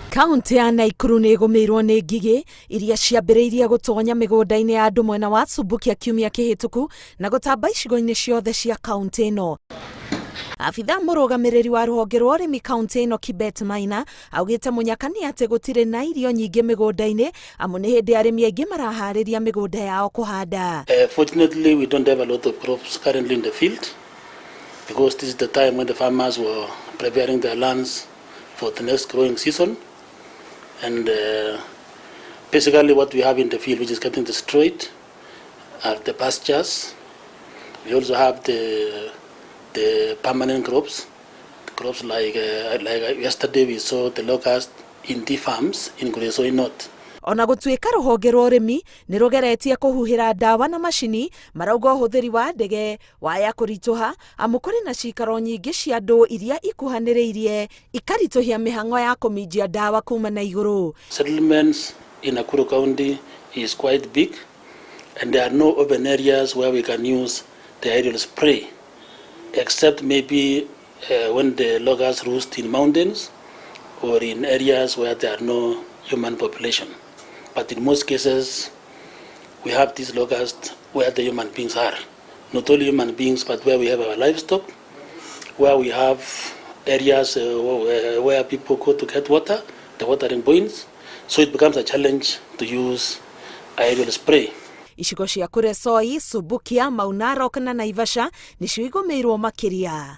Kaunti ya Nakuru nĩ ĩgũmĩirwo nĩ ngigĩ iria ciambĩrĩirie gũtonya mĩgũnda-inĩ ya andũ mwena wa Subukia kiumia kĩhĩtũku na gũtamba icigo-inĩ ciothe cia kaunti ĩno. Abitha mũrũgamĩrĩri wa rũhonge rwa ũrĩmi kaunti ĩno Kibet Maina augĩte mũnyaka nĩ atĩ gũtirĩ na irio nyingĩ mĩgũnda-inĩ amu nĩ hĩndĩ arĩmi aingĩ maraharĩria mĩgũnda yao kũhanda. Fortunately, we don't have a lot of crops currently in the field because this is the time when the farmers were preparing their lands for the next growing season. And basically what we have in the field which is getting destroyed are the pastures. We also have the permanent crops like yesterday we saw the locust in the farms in Kuresoi North. Ona gũtuĩka rũhonge rwa ũrĩmi nĩ rũgeretie kũhuhĩra ndawa na macini marauga ũhũthĩri wa ndege waya kũritũha amu kũrĩ na cikaro nyingĩ cia andũ iria ikuhanĩrĩirie ikaritũhia mĩhang'o ya kũminjia ndawa kuma na igũrũ. Settlements in Nakuru County is quite big and there are no open areas where we can use the aerial spray except maybe when the locusts roost in mountains or in areas where there are no human population. But in most cases, we have these locusts where the human beings are. Not only human beings, but where we have our livestock, where we have areas where people go to get water, the watering points. So it becomes a challenge to use aerial spray. Icigo cia Kuresoi, Subukia, Maunarok na Naivasha nĩcio igũmĩirwo makĩria.